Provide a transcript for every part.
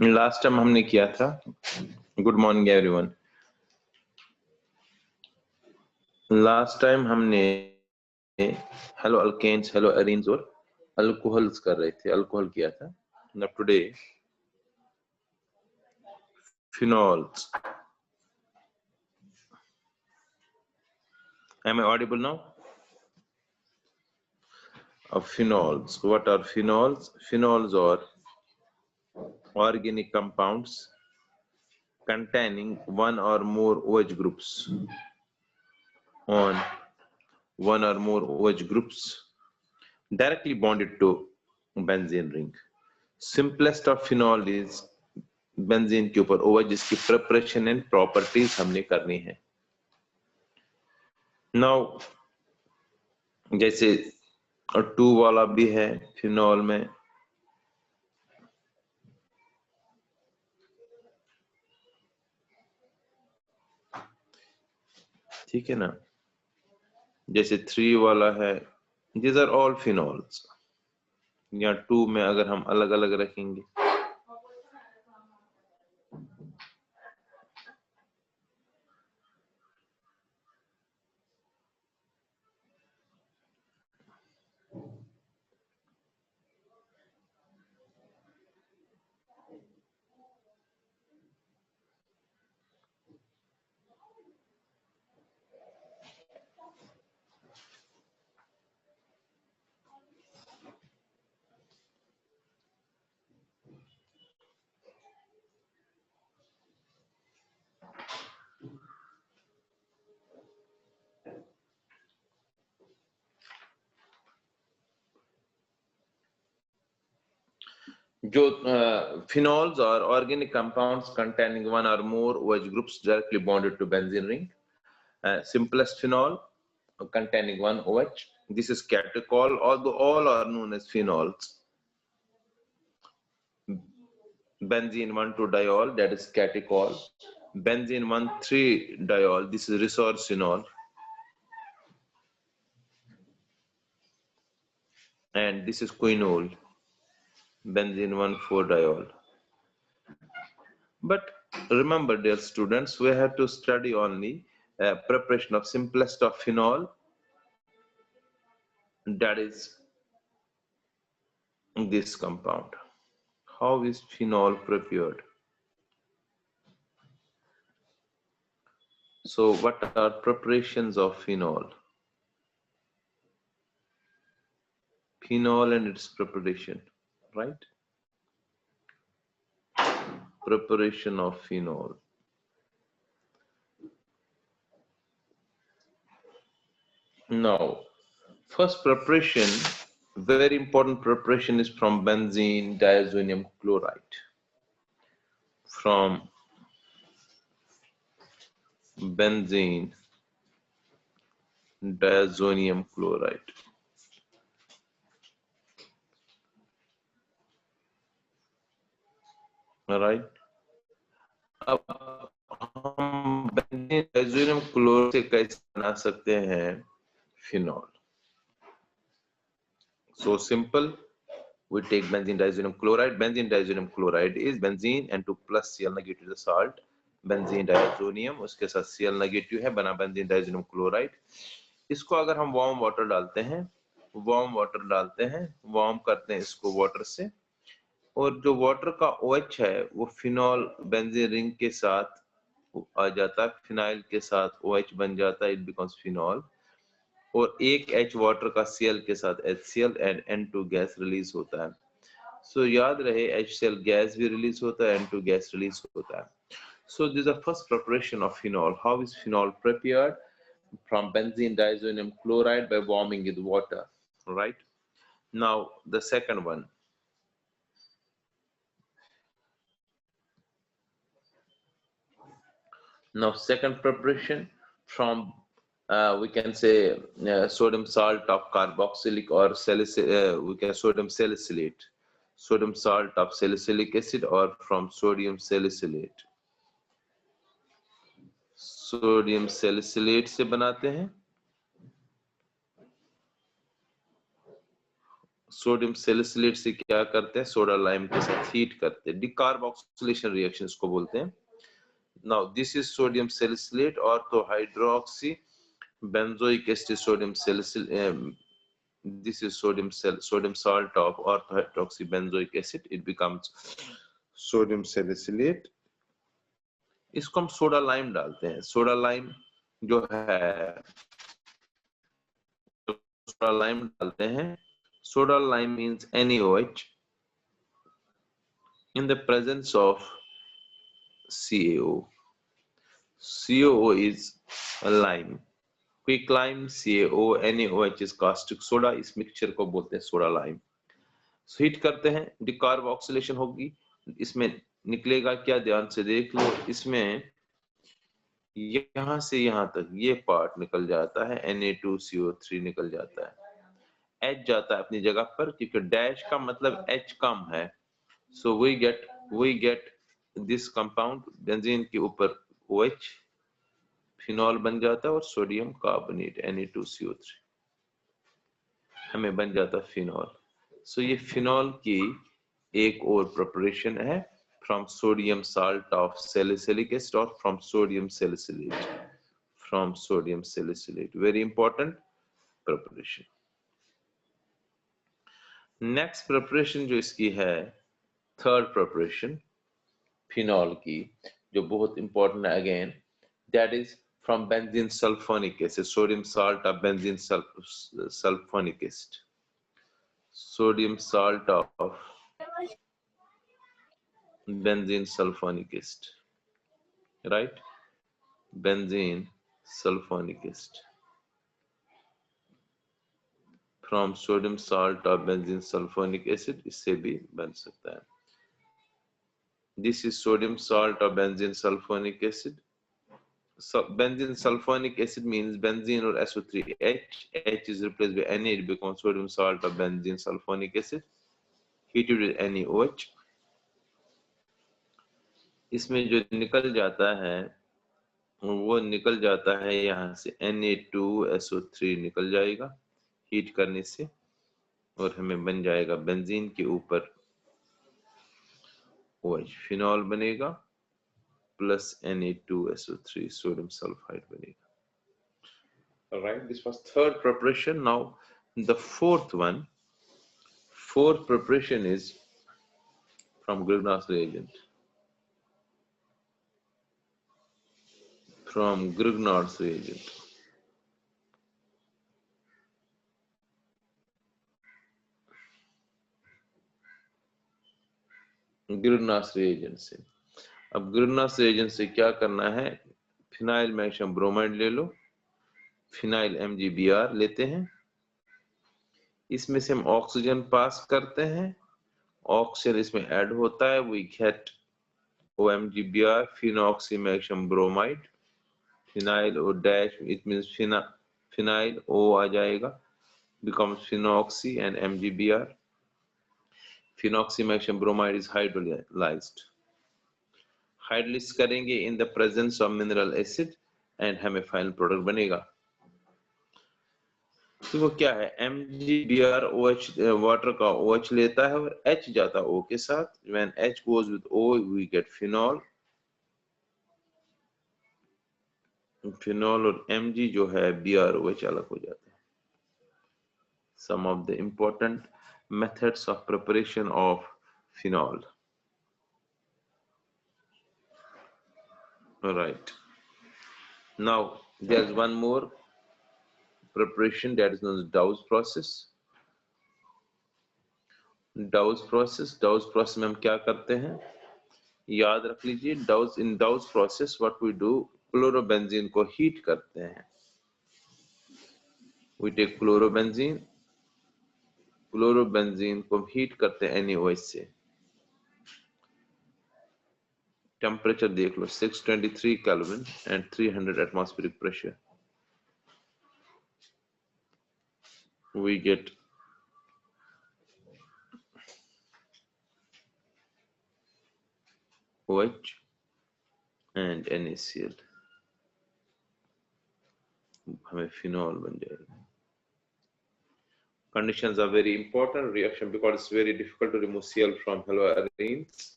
Last time हमने किया था, good morning everyone. Last time हमने हेलो अल्केन्स, हेलो एरीन्स और अल्कोहल्स कर रहे थे, अल्कोहल किया था। Now today phenols. Am I audible now? Phenols. What are phenols? Phenols are organic compounds containing one or more OH groups on one or more OH groups directly bonded to benzene ring. Simplest of phenol is benzene के ऊपर OH, जिसकी preparation and properties हमने करनी है। Now जैसे 2 वाला भी है फिनॉल में, ठीक है ना, जैसे 3 वाला है, दीज आर ऑल फिनॉल्स। या 2 में अगर हम अलग अलग रखेंगे, जो phenols are organic compounds containing one or more OH groups directly bonded to benzene ring. Simplest phenol containing one OH. This is catechol, although all are known as phenols. Benzene 1,2-diol, that is catechol. Benzene 1,3-diol, this is resorcinol. And this is quinol, benzene 1,4-diol. But remember, dear students, we have to study only preparation of simplest of phenol, that is this compound. How is phenol prepared? So what are preparations of phenol? Phenol and its preparation, right? Preparation of phenol. Now, first preparation, very important preparation, is from benzene diazonium chloride. From benzene diazonium chloride. All right. अब हम benzene डाइज़ोनियम chloride से कैसे बना सकते हैं phenol? So simple. We take benzene diazonium chloride. Benzene diazonium chloride is benzene and 2 plus Cl negative the salt. Benzene diazonium, उसके साथ Cl negative है, बना benzene diazonium chloride. इसको अगर हम वार्म वाटर डालते हैं, वार्म करते हैं इसको वाटर से, और जो वाटर का OH है वो फिनॉल बेंजीन रिंग के साथ आ जाता है, फिनाइल के साथ OH बन जाता है, इट बिकम्स फिनॉल, और एक H वाटर का Cl के साथ HCl and N2 gas release होता है। सो याद रहे HCl गैस भी रिलीज होता है, N2 गैस रिलीज होता है। So this is the first preparation of phenol. How is phenol prepared? From benzene diazonium chloride by warming with water, right? Now the second one. Now second preparation from we can say sodium salt of carboxylic or we can sodium salicylate, sodium salt of salicylic acid, or from sodium salicylate. Sodium salicylate से बनाते हैं, sodium salicylate से क्या करते हैं, soda lime के साथ heat करते हैं, डिकार्बोक्सिलेशन रिएक्शन इसको बोलते हैं। Now this is sodium salicylate और तो hydroxy benzoic acid sodium salicylate this is sodium salt of orthohydroxybenzoic acid, it becomes sodium salicylate। इसको हम सोडा लाइम डालते हैं। सोडा लाइम जो है, सोडा लाइम डालते हैं। Soda lime means NaOH in the presence of CaO। CaO is a lime, quicklime, CaO, NaOH is caustic soda. इस mixture को बोलते हैं सोडा लाइम। हीट करते हैं, डिकार्बोक्सिलेशन होगी, इसमें निकलेगा क्या, ध्यान से देख लो। इसमें यहां से यहां तक ये पार्ट निकल जाता है, Na2CO3 निकल जाता है, H जाता है अपनी जगह पर, क्योंकि डैश का मतलब H कम है। So we get this compound, benzene के ऊपर OH, फिनॉल बन जाता है और सोडियम कार्बोनेट Na2CO3, हमें बन जाता है फिनॉल। सो ये फिनॉल की एक और प्रिपरेशन है, from sodium salt of salicylic acid और from sodium salicylate, very important preparation. Next preparation जो इसकी है, थर्ड प्रिपरेशन फिनॉल की, जो बहुत इंपॉर्टेंट है again, that is from benzene sulphonic acid, sodium salt of benzene sulphonic acid, sodium salt of benzene sulfonic acid, right? Benzene sulfonic acid from sodium salt of benzene sulfonic acid, इससे भी बन सकता है। This is sodium salt of benzene sulfonic acid. So benzene sulfonic acid means benzene or SO3H. H is replaced by Na, it becomes sodium salt of benzene sulfonic acid, heated with NaOH। इसमें जो निकल जाता है वो निकल जाता है यहाँ से Na2SO3 निकल जाएगा हीट करने से, और हमें बन जाएगा बेंजीन के ऊपर OH, फिनॉल बनेगा, प्लस Na2SO3 सोडियम सल्फाइड बनेगा। Alright, this was third preparation. Now the fourth one, fourth preparation is from Grignard's reagent. From Grignard's reagent. Grignard's reagent से, अब Grignard's reagent से क्या करना है, फिनाइल मैग्नीशियम ब्रोमाइड ले लो, phenyl MgBr लेते हैं, इसमें से हम ऑक्सीजन पास करते हैं, ऑक्सीजन इसमें ऐड होता है, we get OMgBr, phenoxy magnesium bromide, phenyl और dash, it means phenyl O आ जाएगा, becomes phenoxy and MgBr. Phenoxy magnesium bromide is hydrolyzed, hydrolyse करेंगे in the presence of mineral acid and हमें final product बनेगा। तो वो क्या है, MgBr OH, वाटर का OH लेता है और H जाता है O के साथ, when H goes with O we get phenol, phenol और Mg जो है BrOH अलग हो जाता है। Some of the important methods of preparation of phenol. All right. Now there's one more preparation that is known as Dawes process. Dawes process में हम क्या करते हैं, याद रख लीजिए, in Dawes process what we do, chlorobenzene को heat करते हैं। We take क्लोरोबेंजीन को हीट करते हैं NaOH से, टेम्परेचर देख लो 623 kelvin and 300 atmospheric pressure, we get OH and NaCl, हमें फिनॉल बन जाएगा। Conditions are very important reaction because it's very difficult to remove Cl from haloarenes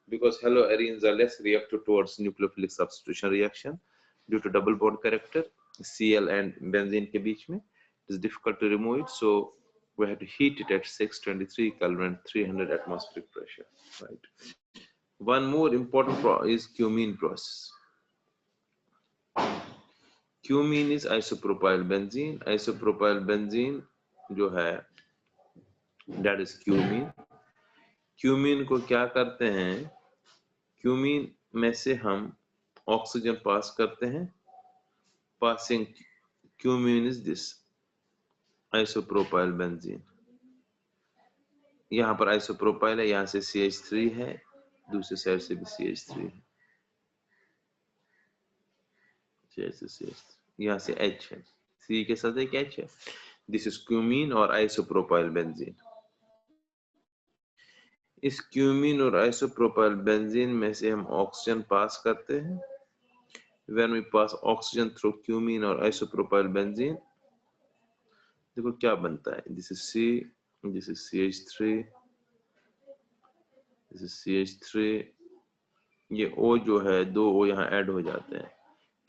because haloarenes are less reactive towards nucleophilic substitution reaction due to double bond character Cl and benzene के बीच में. It is difficult to remove it, so we have to heat it at 623 Kelvin, 300 atmospheric pressure. Right. One more important is cumene process. Cumene is isopropyl benzene. Isopropyl benzene जो है that is cumene. Cumene को क्या करते हैं? Cumene में से हम oxygen पास करते हैं. Passing cumene is this isopropyl benzene. यहाँ पर isopropyl है, यहाँ से CH3 है, दूसरी साइड से भी CH3 है. यहाँ से H है, C के साथ एक H है. This is cumene और isopropyl benzene. इस क्यूमीन और आइसोप्रोपाइल बेंजीन में से हम ऑक्सीजन पास करते हैं. When we pass oxygen through cumene और आइसोप्रोपाइल बेंजीन, देखो क्या बनता है. This is C, this is CH3, this is CH3. ये O जो है, दो O यहाँ ऐड हो जाते हैं.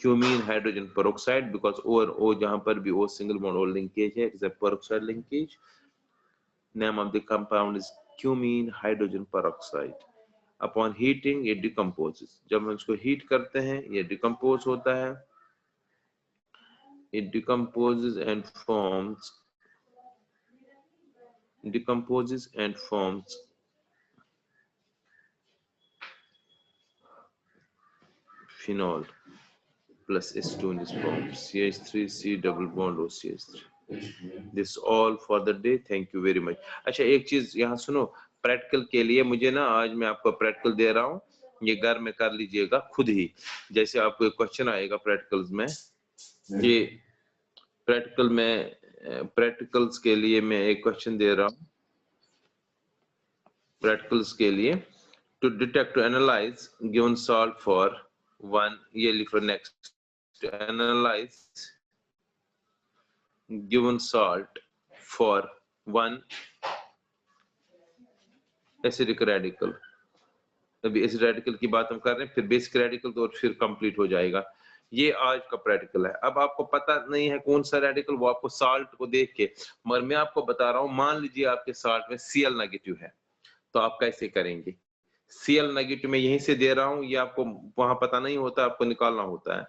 Cumene hydrogen peroxide because O और O जहाँ पर भी O single bond O linkage है, it's a peroxide linkage. Name of the compound is cumene hydrogen peroxide. Upon heating, it decomposes. जब हम इसको heat करते हैं, ये decompose होता है. It decomposes and forms phenol plus H2 in this form. CH3 C double bond OCH3. This all for the day. Thank you very much. अच्छा एक चीज यहाँ सुनो, प्रैक्टिकल के लिए मुझे ना आज मैं आपको प्रैक्टिकल दे रहा हूँ, ये घर में कर लीजिएगा खुद ही. जैसे आपको एक क्वेश्चन आएगा प्रैक्टिकल्स में, ये प्रैक्टिकल्स के लिए मैं एक क्वेश्चन दे रहा हूँ. प्रैक्टिकल्स के लिए to detect, to analyze given salt for one, ये लिखो next. To analyze given salt for one acidic radical. अभी एसिड रेडिकल की बात हम कर रहे हैं, फिर बेसिक रेडिकल तो और फिर कंप्लीट हो जाएगा. ये आज का प्रैक्टिकल है. अब आपको पता नहीं है कौन सा रेडिकल, वो आपको साल्ट को देख के, मगर मैं आपको बता रहा हूँ. मान लीजिए आपके साल्ट में Cl नेगेटिव है, तो आप कैसे करेंगे? Cl नेगेटिव में यहीं से दे रहा हूँ, ये आपको वहां पता नहीं होता, आपको निकालना होता है.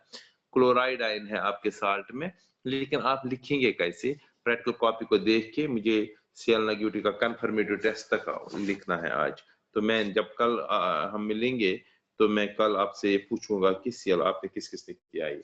क्लोराइड आयन है आपके साल्ट में, लेकिन आप लिखेंगे कैसे? प्रैक्टिकल कॉपी को देख के मुझे Cl नेगेटिव का कंफर्मेटिव टेस्ट तक लिखना है आज. तो मैं जब कल हम मिलेंगे तो मैं कल आपसे पूछूंगा कि Cl आपने किस किस ने किया है.